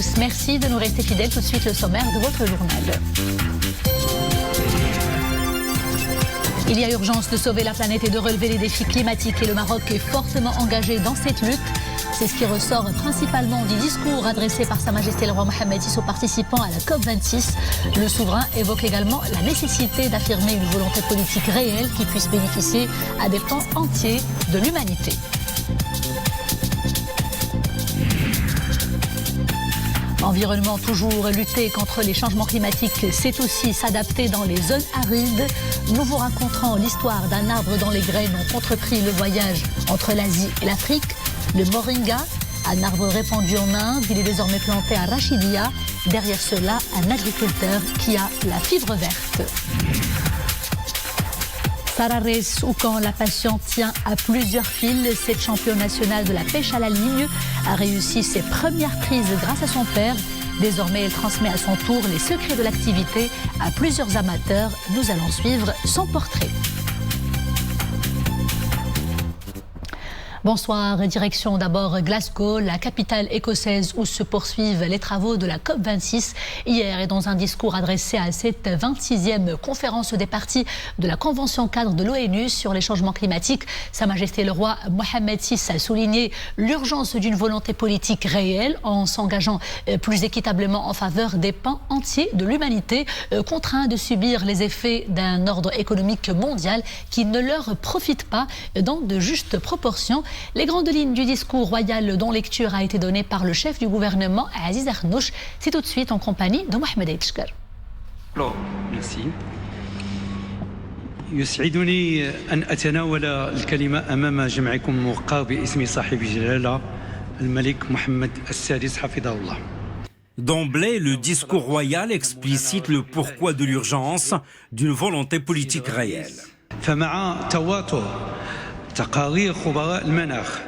tous. Merci de nous rester fidèles. Tout de suite, le sommaire de votre journal. Il y a urgence de sauver la planète et de relever les défis climatiques et le Maroc est fortement engagé dans cette lutte. C'est ce qui ressort principalement du discours adressé par Sa Majesté le roi Mohammed VI aux participants à la COP26. Le souverain évoque également la nécessité d'affirmer une volonté politique réelle qui puisse bénéficier à des pans entiers de l'humanité. Environnement, toujours lutter contre les changements climatiques, c'est aussi s'adapter dans les zones arides. Nous vous raconterons l'histoire d'un arbre dont les graines ont entrepris le voyage entre l'Asie et l'Afrique. Le moringa, un arbre répandu en Inde, il est désormais planté à Rachidia. Derrière cela, un agriculteur qui a la fibre verte. Sararès, ou quand la passion tient à plusieurs fils, cette championne nationale de la pêche à la ligne a réussi ses premières prises grâce à son père. Désormais, elle transmet à son tour les secrets de l'activité à plusieurs amateurs. Nous allons suivre son portrait. Bonsoir, direction d'abord Glasgow, la capitale écossaise où se poursuivent les travaux de la COP26. Hier, et dans un discours adressé à cette 26e conférence des parties de la Convention cadre de l'ONU sur les changements climatiques, Sa Majesté le roi Mohammed VI a souligné l'urgence d'une volonté politique réelle en s'engageant plus équitablement en faveur des pans entiers de l'humanité, contraints de subir les effets d'un ordre économique mondial qui ne leur profite pas dans de justes proportions. Les grandes lignes du discours royal dont lecture a été donnée par le chef du gouvernement, Aziz Arnouch. C'est tout de suite en compagnie de Mohamed Aïtchkar. Merci. يسعدني أن أتناول الكلمة أمام جمعكم الموقع باسم صاحب الجلالة الملك محمد السادس حفظه الله. D'emblée, le discours royal explicite le pourquoi de l'urgence d'une volonté politique réelle. فمع تواتر تقارير خبراء المناخ.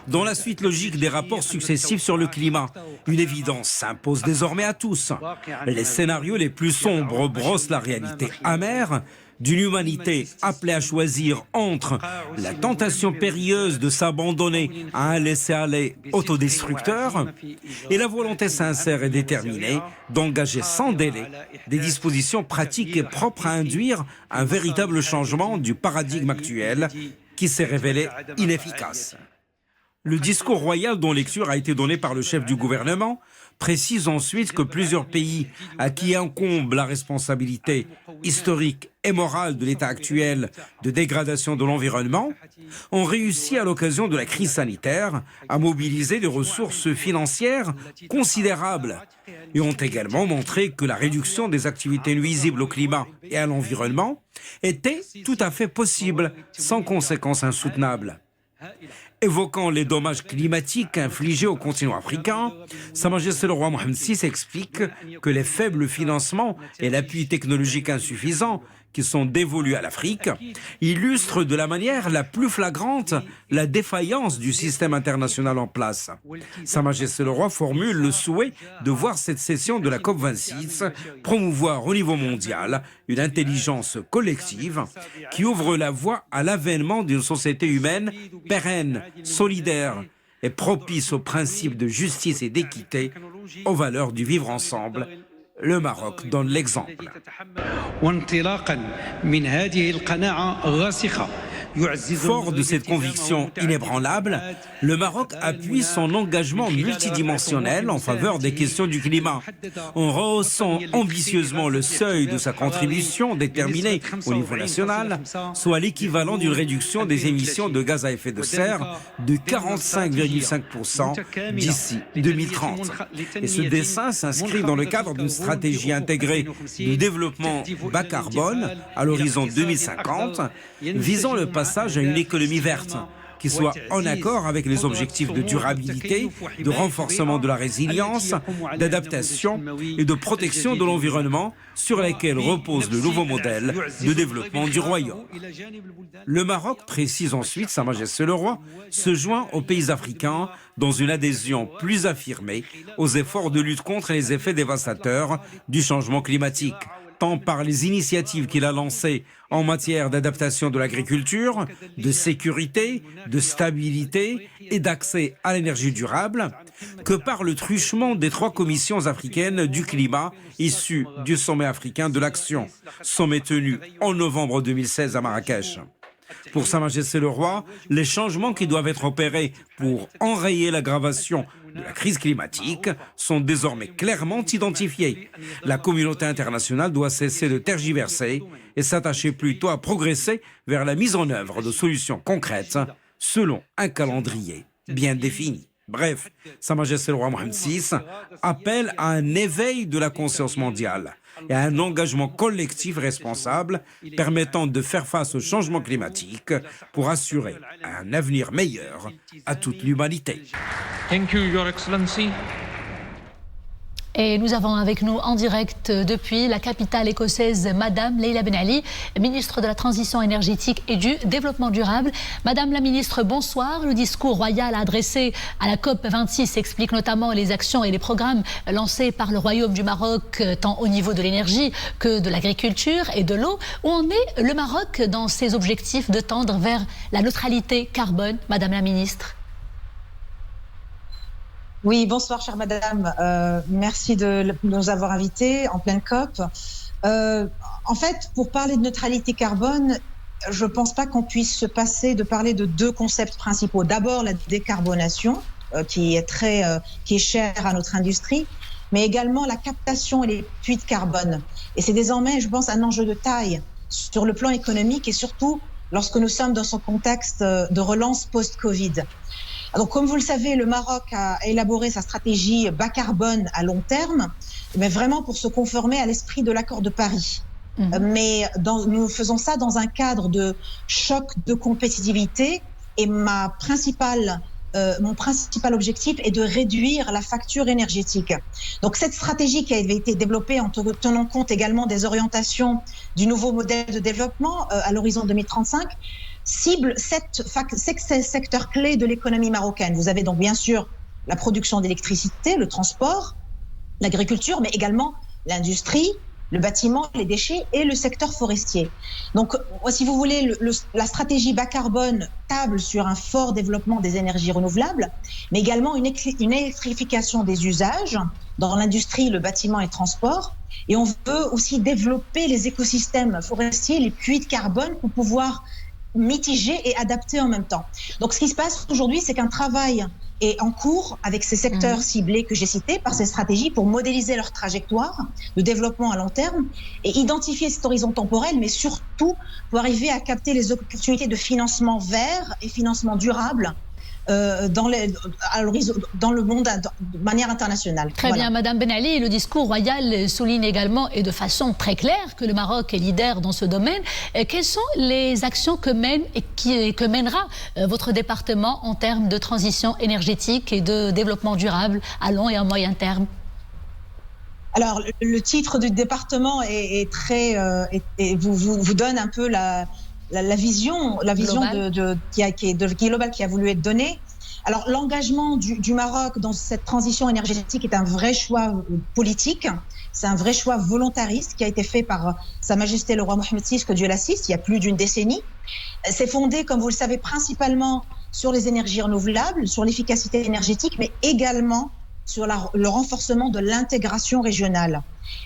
Dans la suite logique des rapports successifs sur le climat, une évidence s'impose désormais à tous. Les scénarios les plus sombres brossent la réalité amère d'une humanité appelée à choisir entre la tentation périlleuse de s'abandonner à un laisser-aller autodestructeur et la volonté sincère et déterminée d'engager sans délai des dispositions pratiques et propres à induire un véritable changement du paradigme actuel qui s'est révélé inefficace. Le discours royal dont lecture a été donné par le chef du gouvernement précise ensuite que plusieurs pays à qui incombe la responsabilité historique et morale de l'état actuel de dégradation de l'environnement ont réussi à l'occasion de la crise sanitaire à mobiliser des ressources financières considérables et ont également montré que la réduction des activités nuisibles au climat et à l'environnement était tout à fait possible sans conséquences insoutenables. Évoquant les dommages climatiques infligés au continent africain, Sa Majesté le roi Mohammed VI explique que les faibles financements et l'appui technologique insuffisant qui sont dévolus à l'Afrique illustrent de la manière la plus flagrante la défaillance du système international en place. Sa Majesté le roi formule le souhait de voir cette session de la COP26 promouvoir au niveau mondial une intelligence collective qui ouvre la voie à l'avènement d'une société humaine pérenne, solidaire et propice aux principes de justice et d'équité, aux valeurs du vivre ensemble. Le Maroc donne l'exemple. Fort de cette conviction inébranlable, le Maroc appuie son engagement multidimensionnel en faveur des questions du climat, en rehaussant ambitieusement le seuil de sa contribution déterminée au niveau national, soit l'équivalent d'une réduction des émissions de gaz à effet de serre de 45,5% d'ici 2030. Et ce dessin s'inscrit dans le cadre d'une stratégie intégrée de développement bas carbone à l'horizon 2050, visant le passage à une économie verte qui soit en accord avec les objectifs de durabilité, de renforcement de la résilience, d'adaptation et de protection de l'environnement sur lesquels repose le nouveau modèle de développement du royaume. Le Maroc, précise ensuite Sa Majesté le roi, se joint aux pays africains dans une adhésion plus affirmée aux efforts de lutte contre les effets dévastateurs du changement climatique, tant par les initiatives qu'il a lancées en matière d'adaptation de l'agriculture, de sécurité, de stabilité et d'accès à l'énergie durable, que par le truchement des 3 commissions africaines du climat issues du sommet africain de l'action, sommet tenu en novembre 2016 à Marrakech. Pour Sa Majesté le Roi, les changements qui doivent être opérés pour enrayer l'aggravation de la crise climatique sont désormais clairement identifiés. La communauté internationale doit cesser de tergiverser et s'attacher plutôt à progresser vers la mise en œuvre de solutions concrètes selon un calendrier bien défini. Bref, Sa Majesté le Roi Mohammed VI appelle à un éveil de la conscience mondiale et à un engagement collectif responsable permettant de faire face au changement climatique pour assurer un avenir meilleur à toute l'humanité. Thank you, Your Excellency. Et nous avons avec nous en direct depuis la capitale écossaise, Madame Leila Ben Ali, ministre de la Transition énergétique et du Développement durable. Madame la ministre, bonsoir. Le discours royal adressé à la COP26 explique notamment les actions et les programmes lancés par le Royaume du Maroc, tant au niveau de l'énergie que de l'agriculture et de l'eau. Où en est le Maroc dans ses objectifs de tendre vers la neutralité carbone, Madame la ministre? Oui, bonsoir chère madame, merci de nous avoir invités en pleine COP. En fait, pour parler de neutralité carbone, je ne pense pas qu'on puisse se passer de parler de 2 concepts principaux. D'abord la décarbonation, qui est chère à notre industrie, mais également la captation et les puits de carbone. Et c'est désormais, je pense, un enjeu de taille sur le plan économique et surtout lorsque nous sommes dans ce contexte de relance post-Covid. Donc, comme vous le savez, le Maroc a élaboré sa stratégie bas carbone à long terme, mais vraiment pour se conformer à l'esprit de l'accord de Paris. Mais nous faisons ça dans un cadre de choc de compétitivité et mon principal objectif est de réduire la facture énergétique. Donc cette stratégie qui avait été développée en tenant compte également des orientations du nouveau modèle de développement à l'horizon 2035 cible 7 secteurs clés de l'économie marocaine. Vous avez donc bien sûr la production d'électricité, le transport, l'agriculture, mais également l'industrie, le bâtiment, les déchets et le secteur forestier. Donc, si vous voulez, la stratégie bas carbone table sur un fort développement des énergies renouvelables, mais également une électrification des usages dans l'industrie, le bâtiment et le transport. Et on veut aussi développer les écosystèmes forestiers, les puits de carbone pour pouvoir mitiger et adapter en même temps. Donc, ce qui se passe aujourd'hui, c'est qu'un travail est en cours avec ces secteurs ciblés que j'ai cités par ces stratégies pour modéliser leur trajectoire de développement à long terme et identifier cet horizon temporel, mais surtout pour arriver à capter les opportunités de financement vert et financement durable dans le monde de manière internationale. Très bien, Madame Ben Ali. Le discours royal souligne également et de façon très claire que le Maroc est leader dans ce domaine. Quelles sont les actions que mène et que mènera votre département en termes de transition énergétique et de développement durable à long et à moyen terme? Alors, le titre du département est très vous donne un peu la vision globale qui a voulu être donnée. Alors, l'engagement du Maroc dans cette transition énergétique est un vrai choix politique. C'est un vrai choix volontariste qui a été fait par Sa Majesté le Roi Mohammed VI, que Dieu l'assiste, il y a plus d'une décennie. C'est fondé, comme vous le savez, principalement sur les énergies renouvelables, sur l'efficacité énergétique, mais également sur le renforcement de l'intégration régionale.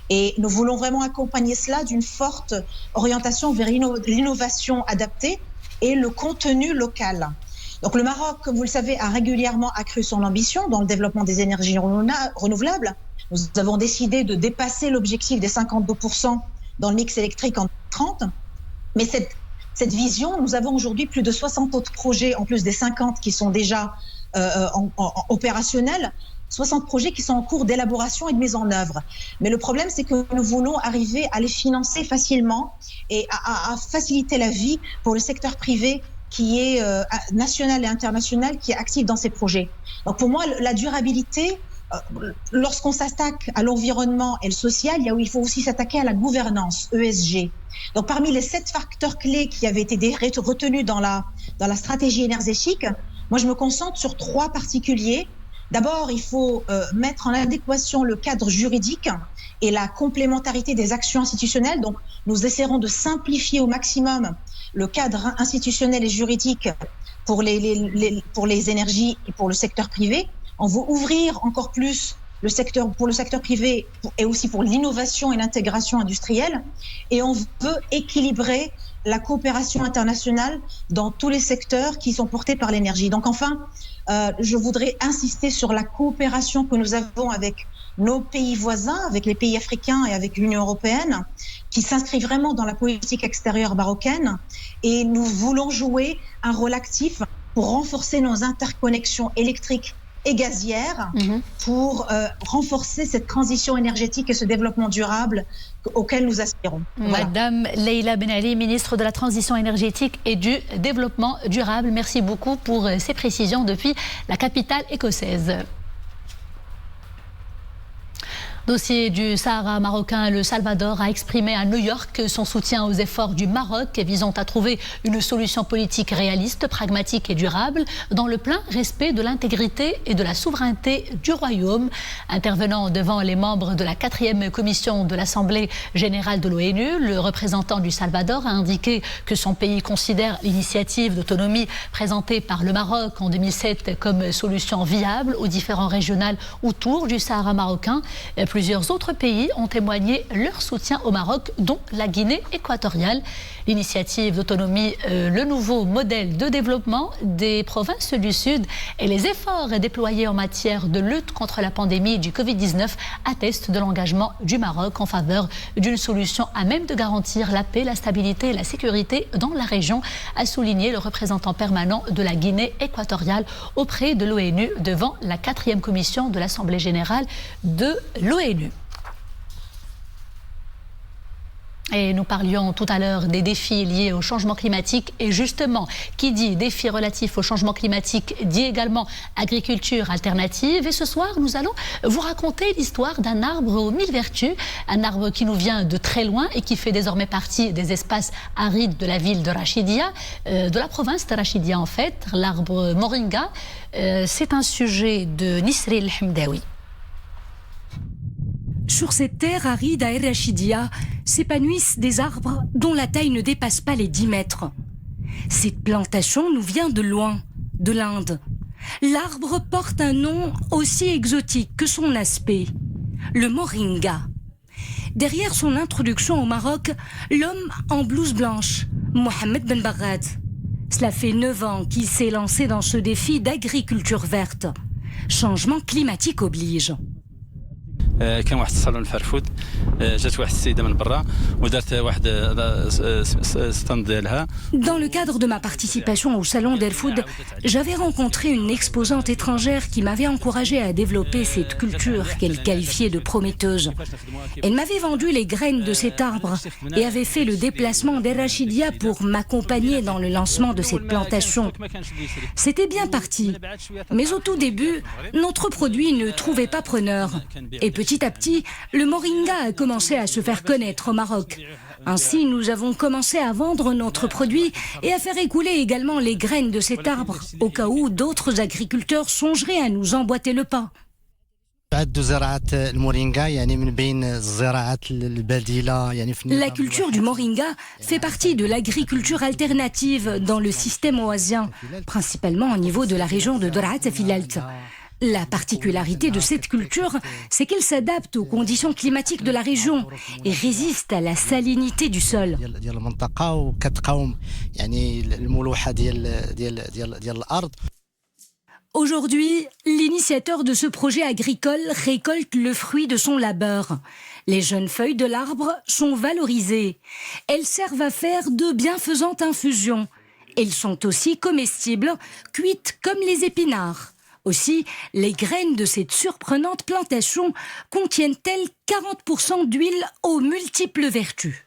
Et nous voulons vraiment accompagner cela d'une forte orientation vers l'innovation adaptée et le contenu local. Donc le Maroc, comme vous le savez, a régulièrement accru son ambition dans le développement des énergies renouvelables. Nous avons décidé de dépasser l'objectif des 52% dans le mix électrique en 2030. Mais cette vision, nous avons aujourd'hui plus de 60 autres projets, en plus des 50 qui sont déjà opérationnels, 60 projets qui sont en cours d'élaboration et de mise en œuvre. Mais le problème, c'est que nous voulons arriver à les financer facilement et à faciliter la vie pour le secteur privé qui est national et international, qui est actif dans ces projets. Donc pour moi, la durabilité, lorsqu'on s'attaque à l'environnement et le social, il faut aussi s'attaquer à la gouvernance, ESG. Donc parmi les 7 facteurs clés qui avaient été retenus dans la stratégie énergétique, moi je me concentre sur 3 particuliers. D'abord, il faut mettre en adéquation le cadre juridique et la complémentarité des actions institutionnelles. Donc, nous essaierons de simplifier au maximum le cadre institutionnel et juridique pour les énergies et pour le secteur privé. On veut ouvrir encore plus pour le secteur privé et aussi pour l'innovation et l'intégration industrielle. Et on veut équilibrer la coopération internationale dans tous les secteurs qui sont portés par l'énergie. Donc enfin, je voudrais insister sur la coopération que nous avons avec nos pays voisins, avec les pays africains et avec l'Union européenne, qui s'inscrit vraiment dans la politique extérieure marocaine. Et nous voulons jouer un rôle actif pour renforcer nos interconnexions électriques et gazières pour renforcer cette transition énergétique et ce développement durable auquel nous aspirons. Voilà. Madame Leïla Ben Ali, ministre de la Transition énergétique et du Développement durable, merci beaucoup pour ces précisions depuis la capitale écossaise. Dossier du Sahara marocain, le Salvador a exprimé à New York son soutien aux efforts du Maroc visant à trouver une solution politique réaliste, pragmatique et durable dans le plein respect de l'intégrité et de la souveraineté du Royaume. Intervenant devant les membres de la 4e commission de l'Assemblée générale de l'ONU, le représentant du Salvador a indiqué que son pays considère l'initiative d'autonomie présentée par le Maroc en 2007 comme solution viable aux différends régionaux autour du Sahara marocain. Plusieurs autres pays ont témoigné leur soutien au Maroc, dont la Guinée équatoriale. L'initiative d'autonomie, le nouveau modèle de développement des provinces du Sud et les efforts déployés en matière de lutte contre la pandémie du Covid-19 attestent de l'engagement du Maroc en faveur d'une solution à même de garantir la paix, la stabilité et la sécurité dans la région, a souligné le représentant permanent de la Guinée équatoriale auprès de l'ONU devant la 4e commission de l'Assemblée générale de l'ONU. Et nous parlions tout à l'heure des défis liés au changement climatique. Et justement, qui dit défis relatifs au changement climatique dit également agriculture alternative. Et ce soir, nous allons vous raconter l'histoire d'un arbre aux 1000 vertus. Un arbre qui nous vient de très loin et qui fait désormais partie des espaces arides de la ville de Rachidia, de la province de Rachidia en fait. L'arbre moringa, c'est un sujet de Nisril Hamdawi. Sur cette terre aride à El Rachidia s'épanouissent des arbres dont la taille ne dépasse pas les 10 mètres. Cette plantation nous vient de loin, de l'Inde. L'arbre porte un nom aussi exotique que son aspect, le moringa. Derrière son introduction au Maroc, l'homme en blouse blanche, Mohamed Ben Barad. Cela fait 9 ans qu'il s'est lancé dans ce défi d'agriculture verte. Changement climatique oblige. كان واحد الصالون فرفود جات واحد السيده من برا ودارت واحد ستاند ديالها. Dans le cadre de ma participation au salon d'Erfoud, j'avais rencontré une exposante étrangère qui m'avait encouragée à développer cette culture qu'elle qualifiait de prometteuse. Elle m'avait vendu les graines de cet arbre et avait fait le déplacement d'El Rachidia pour m'accompagner dans le lancement de cette plantation. C'était bien parti, mais au tout début, notre produit ne trouvait pas preneur. Et petit à petit, le moringa a commencé à se faire connaître au Maroc. Ainsi, nous avons commencé à vendre notre produit et à faire écouler également les graines de cet arbre, au cas où d'autres agriculteurs songeraient à nous emboîter le pas. La culture du moringa fait partie de l'agriculture alternative dans le système oasien, principalement au niveau de la région de Dorat et Filalt. La particularité de cette culture, c'est qu'elle s'adapte aux conditions climatiques de la région et résiste à la salinité du sol. Aujourd'hui, l'initiateur de ce projet agricole récolte le fruit de son labeur. Les jeunes feuilles de l'arbre sont valorisées. Elles servent à faire de bienfaisantes infusions. Elles sont aussi comestibles, cuites comme les épinards. Aussi, les graines de cette surprenante plantation contiennent-elles 40% d'huile aux multiples vertus.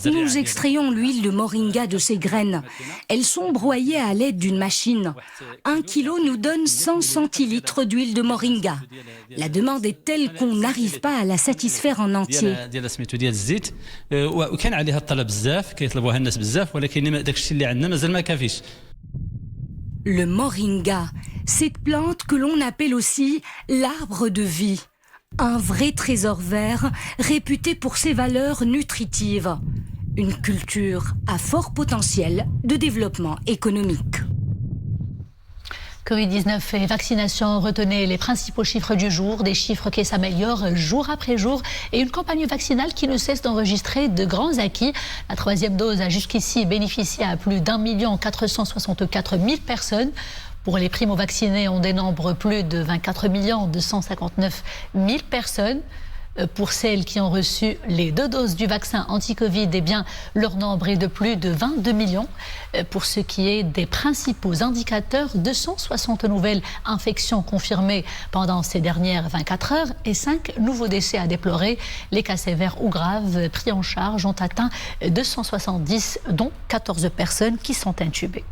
Nous extrayons l'huile de moringa de ces graines. Elles sont broyées à l'aide d'une machine. 1 kilo nous donne 100 centilitres d'huile de moringa. La demande est telle qu'on n'arrive pas à la satisfaire en entier. Le moringa, cette plante que l'on appelle aussi l'arbre de vie. Un vrai trésor vert réputé pour ses valeurs nutritives. Une culture à fort potentiel de développement économique. Covid-19 et vaccination, retenez les principaux chiffres du jour, des chiffres qui s'améliorent jour après jour et une campagne vaccinale qui ne cesse d'enregistrer de grands acquis. La 3e dose a jusqu'ici bénéficié à plus d'1 464 000 personnes. Pour les primo-vaccinés, on dénombre plus de 24 259 000 personnes. Pour celles qui ont reçu les 2 doses du vaccin anti-Covid, eh bien, leur nombre est de plus de 22 millions. Pour ce qui est des principaux indicateurs, 260 nouvelles infections confirmées pendant ces dernières 24 heures et 5 nouveaux décès à déplorer. Les cas sévères ou graves pris en charge ont atteint 270, dont 14 personnes qui sont intubées.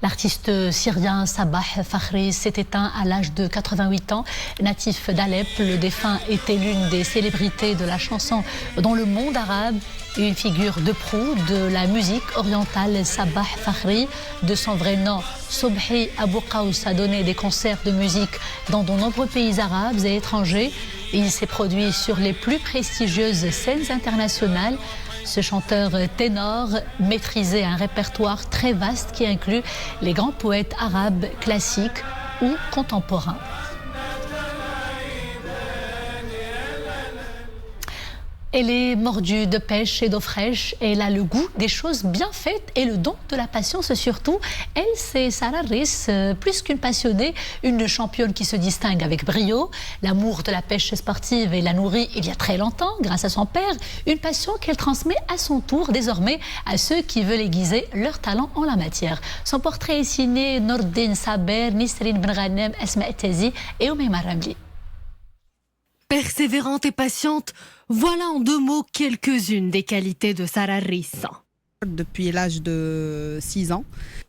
L'artiste syrien Sabah Fakhri s'est éteint à l'âge de 88 ans. Natif d'Alep, le défunt était l'une des célébrités de la chanson dans le monde arabe et une figure de proue de la musique orientale. Sabah Fakhri, de son vrai nom Sobhi Abou Qaous, a donné des concerts de musique dans de nombreux pays arabes et étrangers. Il s'est produit sur les plus prestigieuses scènes internationales. Ce chanteur ténor maîtrisait un répertoire très vaste qui inclut les grands poètes arabes classiques ou contemporains. Elle est mordue de pêche et d'eau fraîche. Elle a le goût des choses bien faites et le don de la patience surtout. Elle, c'est Sarah Riss, plus qu'une passionnée, une championne qui se distingue avec brio. L'amour de la pêche sportive, elle l'a nourrie il y a très longtemps grâce à son père. Une passion qu'elle transmet à son tour désormais à ceux qui veulent aiguiser leur talent en la matière. Son portrait est signé Nordin Saber, Nisrine Benranem, Esma Etazi et Oumaima Ramli. Persévérante et patiente, voilà en 2 mots quelques-unes des qualités de Sarah Riss. Depuis l'âge de 6 ans.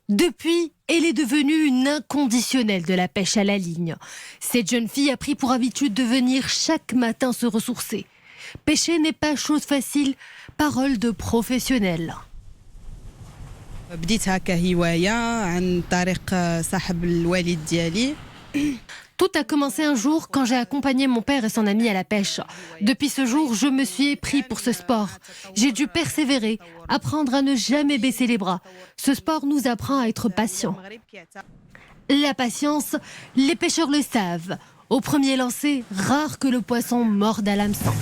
Depuis, elle est devenue une inconditionnelle de la pêche à la ligne. Cette jeune fille a pris pour habitude de venir chaque matin se ressourcer. Pêcher n'est pas chose facile, parole de professionnel. بديتها كهواية عن طريق صاحب الوالد ديالي. Tout a commencé un jour quand j'ai accompagné mon père et son ami à la pêche. Depuis ce jour, je me suis épris pour ce sport. J'ai dû persévérer, apprendre à ne jamais baisser les bras. Ce sport nous apprend à être patient. La patience, les pêcheurs le savent. Au premier lancer, rare que le poisson morde à l'hameçon.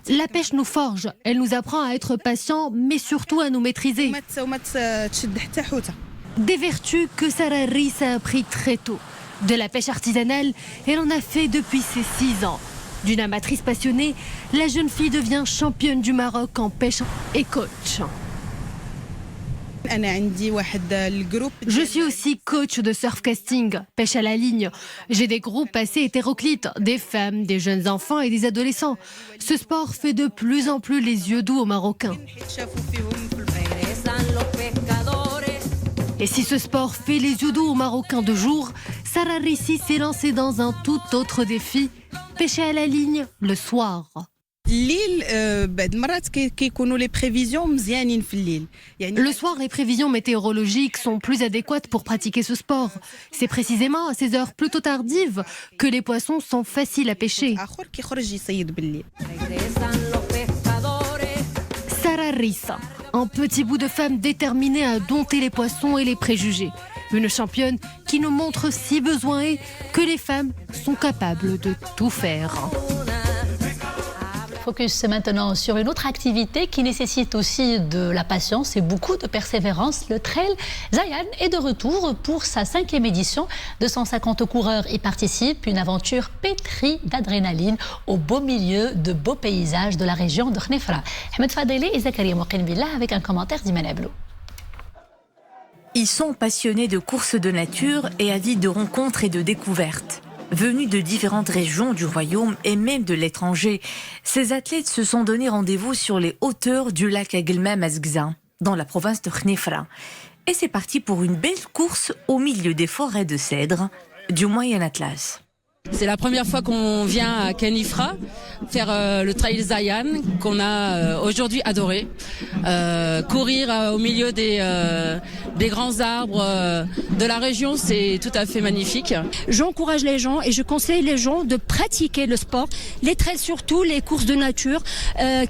La pêche nous forge, elle nous apprend à être patients, mais surtout à nous maîtriser. Des vertus que Sarah Riss a appris très tôt. De la pêche artisanale, elle en a fait depuis ses 6 ans. D'une amatrice passionnée, la jeune fille devient championne du Maroc en pêche et coach. Je suis aussi coach de surfcasting, pêche à la ligne. J'ai des groupes assez hétéroclites, des femmes, des jeunes enfants et des adolescents. Ce sport fait de plus en plus les yeux doux aux Marocains. Et si ce sport fait les yeux doux aux Marocains de jour, Sarah Riss s'est lancée dans un tout autre défi, pêcher à la ligne le soir. Le soir, les prévisions météorologiques sont plus adéquates pour pratiquer ce sport. C'est précisément à ces heures plutôt tardives que les poissons sont faciles à pêcher. Sarah Riss, un petit bout de femme déterminée à dompter les poissons et les préjugés. Une championne qui nous montre, si besoin est, que les femmes sont capables de tout faire. Focus maintenant sur une autre activité qui nécessite aussi de la patience et beaucoup de persévérance. Le trail Zayan est de retour pour sa 5e édition. 250 coureurs y participent. Une aventure pétrie d'adrénaline au beau milieu de beaux paysages de la région de Khnefra. Ahmed Fadeli et Zakaria Mouqin-Billah avec un commentaire d'Iman Ablou. Ils sont passionnés de courses de nature et avides de rencontres et de découvertes. Venus de différentes régions du royaume et même de l'étranger, ces athlètes se sont donné rendez-vous sur les hauteurs du lac Aguelmam à Zgza, dans la province de Khnefra. Et c'est parti pour une belle course au milieu des forêts de cèdres du Moyen Atlas. C'est la première fois qu'on vient à Khénifra faire le trail Zayan qu'on a aujourd'hui adoré. Courir au milieu des grands arbres de la région, c'est tout à fait magnifique. J'encourage les gens et je conseille les gens de pratiquer le sport, les trails surtout, les courses de nature,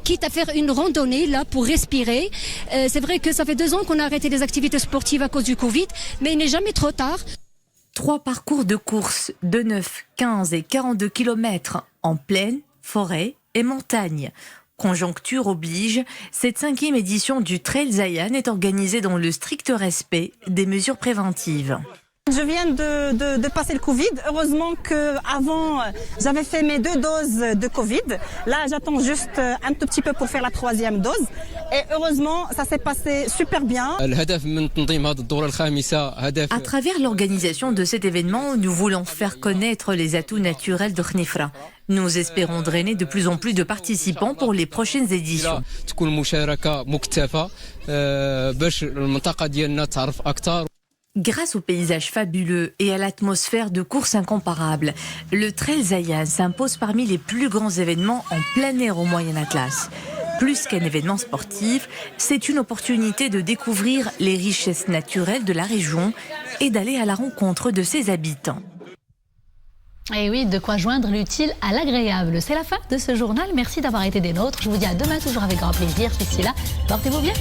quitte à faire une randonnée là pour respirer. C'est vrai que ça fait 2 ans qu'on a arrêté les activités sportives à cause du Covid, mais il n'est jamais trop tard. 3 parcours de course de 9, 15 et 42 km en plaine, forêt et montagne. Conjoncture oblige, cette 5e édition du Trail Zayan est organisée dans le strict respect des mesures préventives. Je viens de passer le Covid. Heureusement qu'avant, j'avais fait mes 2 doses de Covid. Là, j'attends juste un tout petit peu pour faire la 3e dose. Et heureusement, ça s'est passé super bien. À travers l'organisation de cet événement, nous voulons faire connaître les atouts naturels de Khénifra. Nous espérons drainer de plus en plus de participants pour les prochaines éditions. Grâce aux paysages fabuleux et à l'atmosphère de course incomparable, le Trail Zayan s'impose parmi les plus grands événements en plein air au Moyen Atlas. Plus qu'un événement sportif, c'est une opportunité de découvrir les richesses naturelles de la région et d'aller à la rencontre de ses habitants. Et oui, de quoi joindre l'utile à l'agréable. C'est la fin de ce journal. Merci d'avoir été des nôtres. Je vous dis à demain, toujours avec grand plaisir. D'ici là, portez-vous bien.